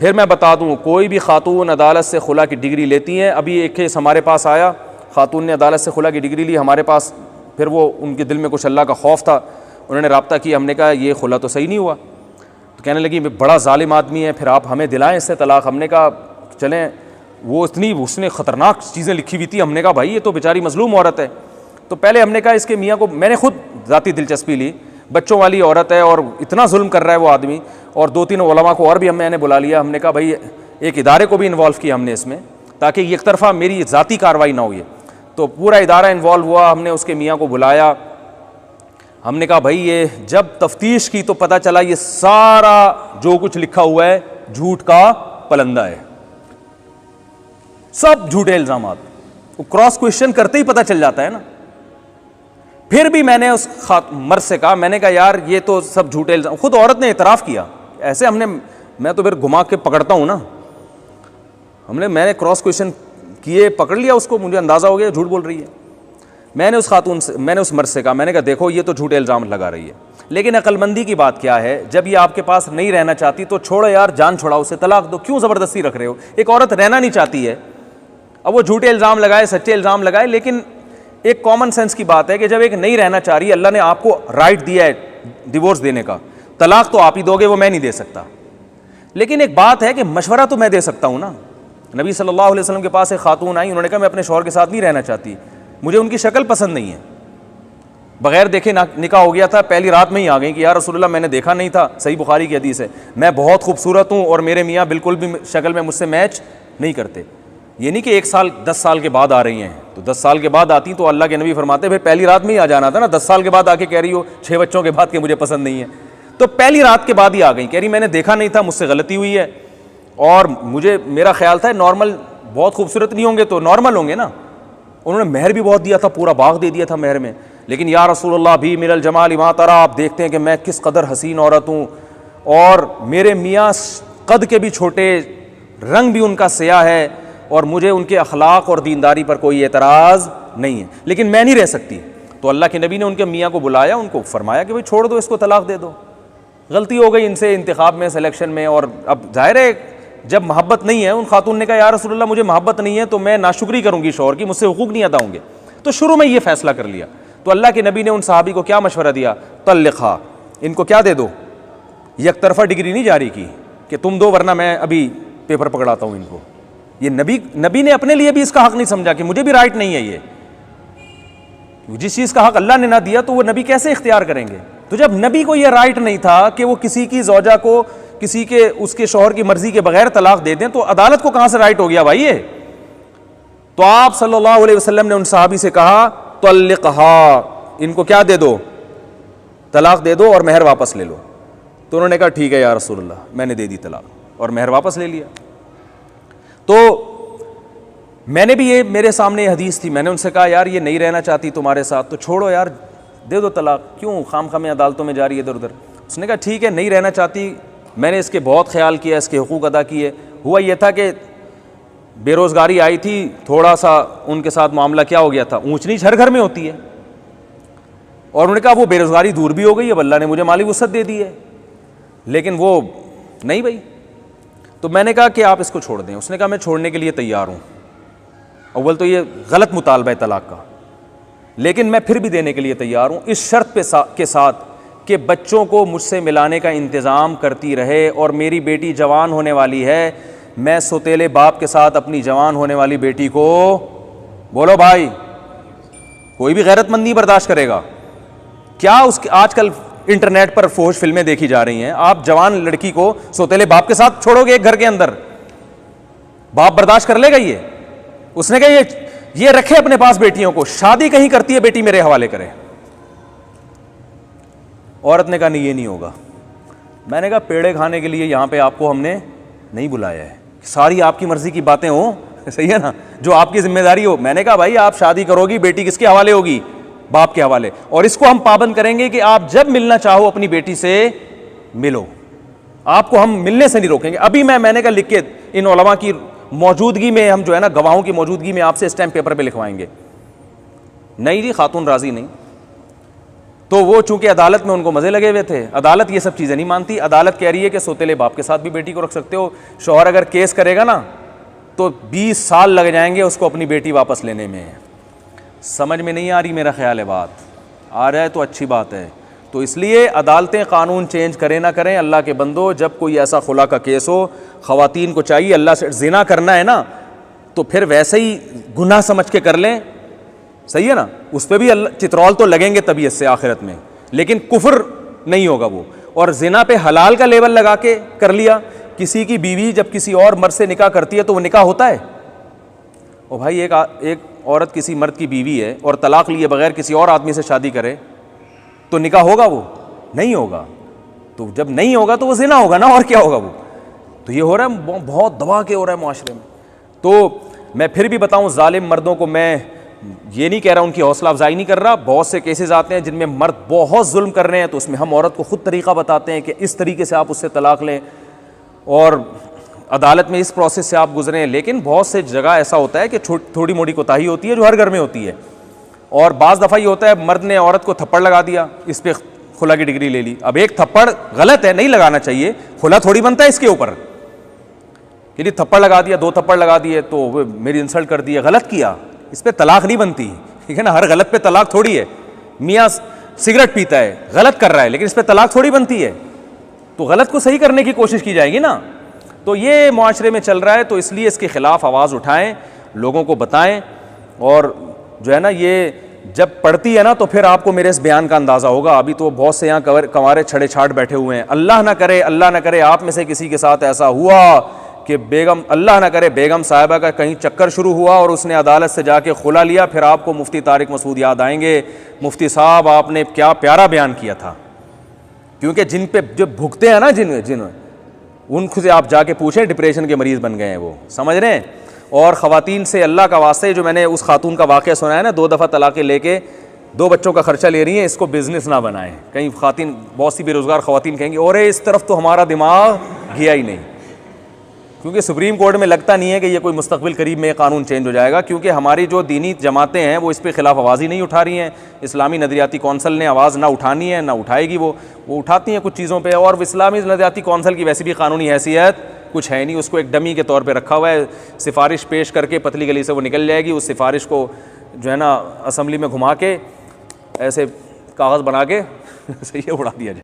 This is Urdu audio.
پھر میں بتا دوں کوئی بھی خاتون عدالت سے خلا کی ڈگری لیتی ہیں. ابھی ایک کیس ہمارے پاس آیا, خاتون نے عدالت سے خلا کی ڈگری لی ہمارے پاس, پھر وہ ان کے دل میں کچھ اللہ کا خوف تھا, انہوں نے رابطہ کیا, ہم نے کہا یہ خلا تو صحیح نہیں ہوا, تو کہنے لگی بڑا ظالم آدمی ہے, پھر آپ ہمیں دلائیں اس سے طلاق. ہم نے کہا چلیں, وہ اتنی اس نے خطرناک چیزیں لکھی ہوئی تھی, ہم نے کہا بھائی یہ تو بیچاری مظلوم عورت ہے. تو پہلے ہم نے کہا اس کے میاں کو, میں نے خود ذاتی دلچسپی لی, بچوں والی عورت ہے اور اتنا ظلم کر رہا ہے وہ آدمی, اور 2-3 علماء کو اور بھی میں نے بلا لیا. ہم نے کہا بھائی ایک ادارے کو بھی انوالو کیا ہم نے اس میں, تاکہ ایک طرفہ میری ذاتی کارروائی نہ ہو. یہ تو پورا ادارہ انوالو ہوا, ہم نے اس کے میاں کو بلایا, ہم نے کہا بھائی یہ جب تفتیش کی تو پتہ چلا یہ سارا جو کچھ لکھا ہوا ہے جھوٹ کا پلندہ ہے, سب جھوٹے الزامات. وہ کراس کوشچن کرتے ہی پتہ چل جاتا ہے نا. پھر بھی میں نے اس مرد سے کہا, میں نے کہا یار یہ تو سب جھوٹے الزام, خود عورت نے اعتراف کیا ایسے. ہم نے, میں تو پھر گھما کے پکڑتا ہوں نا, میں نے کراس کوشچن کیے, پکڑ لیا اس کو, مجھے اندازہ ہو گیا جھوٹ بول رہی ہے. میں نے اس خاتون سے, میں نے اس مرد سے کہا, میں نے کہا دیکھو یہ تو جھوٹے الزام لگا رہی ہے, لیکن عقل مندی کی بات کیا ہے, جب یہ آپ کے پاس نہیں رہنا چاہتی تو چھوڑو یار, جان چھوڑاؤ, اسے طلاق دو, کیوں زبردستی رکھ رہے ہو. ایک عورت رہنا نہیں چاہتی ہے, اب وہ جھوٹے الزام لگائے, سچے الزام لگائے, لیکن ایک کامن سینس کی بات ہے کہ جب ایک نہیں رہنا چاہ رہی ہے, اللہ نے آپ کو رائٹ دیا ہے ڈیورس دینے کا, طلاق تو آپ ہی دو گے, وہ میں نہیں دے سکتا. لیکن ایک بات ہے کہ مشورہ تو میں دے سکتا ہوں نا. نبی صلی اللہ علیہ وسلم کے پاس ایک خاتون آئی, انہوں نے کہا میں اپنے شوہر کے ساتھ نہیں رہنا چاہتی, مجھے ان کی شکل پسند نہیں ہے, بغیر دیکھے نکاح ہو گیا تھا, پہلی رات میں ہی آ گئی کہ یا رسول اللہ میں نے دیکھا نہیں تھا, صحیح بخاری کی حدیث ہے, میں بہت خوبصورت ہوں اور میرے میاں بالکل بھی شکل میں مجھ سے میچ نہیں کرتے. یہ نہیں کہ 1 سال 10 سال کے بعد آ رہی ہیں, تو 10 سال کے بعد آتی تو اللہ کے نبی فرماتے پھر پہلی رات میں ہی آ جانا تھا نا, 10 سال کے بعد آ کے کہہ رہی ہو 6 بچوں کے بعد کہ مجھے پسند نہیں ہے. تو پہلی رات کے بعد ہی آ گئی, کہہ رہی میں نے دیکھا نہیں تھا, مجھ سے غلطی ہوئی ہے, اور میرا خیال تھا نارمل, بہت خوبصورت نہیں ہوں گے تو نارمل ہوں گے نا. انہوں نے مہر بھی بہت دیا تھا, پورا باغ دے دیا تھا مہر میں, لیکن یا رسول اللہ بھی من الجمال ما ترى, آپ دیکھتے ہیں کہ میں کس قدر حسین عورت ہوں, اور میرے میاں قد کے بھی چھوٹے, رنگ بھی ان کا سیاہ ہے, اور مجھے ان کے اخلاق اور دینداری پر کوئی اعتراض نہیں ہے, لیکن میں نہیں رہ سکتی. تو اللہ کے نبی نے ان کے میاں کو بلایا, ان کو فرمایا کہ بھائی چھوڑ دو اس کو, طلاق دے دو, غلطی ہو گئی ان سے انتخاب میں, سلیکشن میں. اور اب ظاہر ہے جب محبت نہیں ہے, ان خاتون نے کہا یا رسول اللہ مجھے محبت نہیں ہے تو میں ناشکری کروں گی شوہر کی, مجھ سے حقوق نہیں ادا ہوں گے. تو شروع میں یہ فیصلہ کر لیا. تو اللہ کے نبی نے ان صحابی کو کیا مشورہ دیا, طلقھا, ان کو کیا دے دو, یک طرفہ ڈگری نہیں جاری کی کہ تم دو ورنہ میں ابھی پیپر پکڑاتا ہوں ان کو. یہ نبی نے اپنے لیے بھی اس کا حق نہیں سمجھا کہ مجھے بھی رائٹ نہیں ہے, یہ جس چیز کا حق اللہ نے نہ دیا تو وہ نبی کیسے اختیار کریں گے. تو جب نبی کو یہ رائٹ نہیں تھا کہ وہ کسی کی زوجہ کو کسی کے اس کے شوہر کی مرضی کے بغیر طلاق دے دیں, تو عدالت کو کہاں سے رائٹ ہو گیا بھائی یہ. تو آپ صلی اللہ علیہ وسلم نے ان صحابی سے کہا طلقھا, ان کو کیا دے دو, طلاق دے دو اور مہر واپس لے لو. تو انہوں نے کہا ٹھیک ہے یا رسول اللہ, میں نے دے دی طلاق اور مہر واپس لے لیا. تو میں نے بھی, یہ میرے سامنے حدیث تھی, میں نے ان سے کہا یار یہ نہیں رہنا چاہتی تمہارے ساتھ تو چھوڑو یار, دے دو طلاق, کیوں خام خام عدالتوں میں جا رہی ہے ادھر ادھر. اس نے کہا ٹھیک ہے نہیں رہنا چاہتی, میں نے اس کے بہت خیال کیا, اس کے حقوق ادا کیے. ہوا یہ تھا کہ بے روزگاری آئی تھی, تھوڑا سا ان کے ساتھ معاملہ کیا ہو گیا تھا, اونچ نیچ ہر گھر میں ہوتی ہے, اور انہوں نے کہا وہ بے روزگاری دور بھی ہو گئی, اب اللہ نے مجھے مالی وسعت دے دی ہے, لیکن وہ نہیں بھائی. تو میں نے کہا کہ آپ اس کو چھوڑ دیں. اس نے کہا میں چھوڑنے کے لیے تیار ہوں, اول تو یہ غلط مطالبہ ہے طلاق کا, لیکن میں پھر بھی دینے کے لیے تیار ہوں, اس شرط کے ساتھ کہ بچوں کو مجھ سے ملانے کا انتظام کرتی رہے, اور میری بیٹی جوان ہونے والی ہے, میں سوتیلے باپ کے ساتھ اپنی جوان ہونے والی بیٹی کو, بولو بھائی, کوئی بھی غیرت مند نہیں برداشت کرے گا. کیا اس کے آج کل انٹرنیٹ پر فحش فلمیں دیکھی جا رہی ہیں, آپ جوان لڑکی کو سوتیلے باپ کے ساتھ چھوڑو گے ایک گھر کے اندر, باپ برداشت کر لے گا یہ؟ اس نے کہا یہ رکھے اپنے پاس بیٹیوں کو, شادی کہیں کرتی ہے بیٹی میرے حوالے کرے. عورت نے کہا نہیں یہ نہیں ہوگا. میں نے کہا پیڑے کھانے کے لیے یہاں پہ آپ کو ہم نے نہیں بلایا ہے, ساری آپ کی مرضی کی باتیں ہوں, صحیح ہے نا, جو آپ کی ذمہ داری ہو. میں نے کہا بھائی آپ شادی کرو گی, بیٹی کس کے حوالے ہوگی, باپ کے حوالے, اور اس کو ہم پابند کریں گے کہ آپ جب ملنا چاہو اپنی بیٹی سے ملو, آپ کو ہم ملنے سے نہیں روکیں گے. ابھی میں نے کہا لکھ کے ان علماء کی موجودگی میں, ہم جو ہے نا گواہوں کی موجودگی میں آپ سے اسٹیمپ پیپر پہ لکھوائیں گے. نہیں جی خاتون راضی نہیں. تو وہ چونکہ عدالت میں ان کو مزے لگے ہوئے تھے، عدالت یہ سب چیزیں نہیں مانتی، عدالت کہہ رہی ہے کہ سوتیلے باپ کے ساتھ بھی بیٹی کو رکھ سکتے ہو، شوہر اگر کیس کرے گا نا تو 20 سال لگ جائیں گے اس کو اپنی بیٹی واپس لینے میں۔ سمجھ میں نہیں آ رہی میرا خیال ہے بات، آ رہا ہے تو اچھی بات ہے۔ تو اس لیے عدالتیں قانون چینج کریں نہ کریں، اللہ کے بندو جب کوئی ایسا خلا کا کیس ہو، خواتین کو چاہیے اللہ سے زنا کرنا ہے نا تو پھر ویسے ہی گناہ سمجھ کے کر لیں، صحیح ہے نا، اس پہ بھی اللہ چترول تو لگیں گے طبیعت سے آخرت میں، لیکن کفر نہیں ہوگا وہ۔ اور زنا پہ حلال کا لیبل لگا کے کر لیا، کسی کی بیوی جب کسی اور مرد سے نکاح کرتی ہے تو وہ نکاح ہوتا ہے؟ او بھائی ایک عورت کسی مرد کی بیوی ہے اور طلاق لیے بغیر کسی اور آدمی سے شادی کرے تو نکاح ہوگا؟ وہ نہیں ہوگا۔ تو جب نہیں ہوگا تو وہ زنا ہوگا نا، اور کیا ہوگا وہ؟ تو یہ ہو رہا ہے، بہت دبا کے ہو رہا ہے معاشرے میں۔ تو میں پھر بھی بتاؤں، ظالم مردوں کو میں یہ نہیں کہہ رہا ان کی حوصلہ افزائی نہیں کر رہا، بہت سے کیسز آتے ہیں جن میں مرد بہت ظلم کر رہے ہیں تو اس میں ہم عورت کو خود طریقہ بتاتے ہیں کہ اس طریقے سے آپ اس سے طلاق لیں اور عدالت میں اس پروسیس سے آپ گزریں۔ لیکن بہت سے جگہ ایسا ہوتا ہے کہ تھوڑی موٹی کوتاہی ہوتی ہے جو ہر گھر میں ہوتی ہے، اور بعض دفعہ یہ ہوتا ہے مرد نے عورت کو تھپڑ لگا دیا، اس پہ خلا کی ڈگری لے لی۔ اب ایک تھپڑ غلط ہے، نہیں لگانا چاہیے، خلا تھوڑی بنتا ہے اس کے اوپر کہ تھپڑ لگا دیا، 2 تھپڑ لگا دیے تو میری انسلٹ کر دی ہے، غلط کیا، اس پہ طلاق نہیں بنتی، ٹھیک ہے نا، ہر غلط پہ طلاق تھوڑی ہے۔ میاں سگریٹ پیتا ہے، غلط کر رہا ہے، لیکن اس پہ طلاق تھوڑی بنتی ہے، تو غلط کو صحیح کرنے کی کوشش کی جائے گی نا۔ تو یہ معاشرے میں چل رہا ہے، تو اس لیے اس کے خلاف آواز اٹھائیں، لوگوں کو بتائیں، اور جو ہے نا یہ جب پڑھتی ہے نا تو پھر آپ کو میرے اس بیان کا اندازہ ہوگا۔ ابھی تو بہت سے یہاں کنوارے چھڑے چھاٹ بیٹھے ہوئے ہیں، اللہ نہ کرے آپ میں سے کسی کے ساتھ ایسا ہوا کہ اللہ نہ کرے بیگم صاحبہ کا کہیں چکر شروع ہوا اور اس نے عدالت سے جا کے خلا لیا، پھر آپ کو مفتی طارق مسعود یاد آئیں گے، مفتی صاحب آپ نے کیا پیارا بیان کیا تھا۔ کیونکہ جن پہ جو بھگتے ہیں نا، جن ان سے آپ جا کے پوچھیں، ڈپریشن کے مریض بن گئے ہیں وہ، سمجھ رہے ہیں۔ اور خواتین سے اللہ کا واسطے، جو میں نے اس خاتون کا واقعہ سنا ہے نا، 2 دفعہ طلاقیں لے کے 2 بچوں کا خرچہ لے رہی ہیں، اس کو بزنس نہ بنائیں۔ کہیں خواتین، بہت سی بے روزگار خواتین کہیں گی اور اس طرف تو ہمارا دماغ گیا ہی نہیں، کیونکہ سپریم کورٹ میں لگتا نہیں ہے کہ یہ کوئی مستقبل قریب میں قانون چینج ہو جائے گا، کیونکہ ہماری جو دینی جماعتیں ہیں وہ اس پہ خلاف آواز ہی نہیں اٹھا رہی ہیں۔ اسلامی نظریاتی کونسل نے آواز نہ اٹھانی ہے، نہ اٹھائے گی، وہ اٹھاتی ہیں کچھ چیزوں پہ، اور اسلامی نظریاتی کونسل کی ویسے بھی قانونی حیثیت کچھ ہے نہیں، اس کو ایک ڈمی کے طور پہ رکھا ہوا ہے، سفارش پیش کر کے پتلی گلی سے وہ نکل جائے گی، اس سفارش کو جو ہے نا اسمبلی میں گھما کے ایسے کاغذ بنا کے صحیح اڑا دیا جائے۔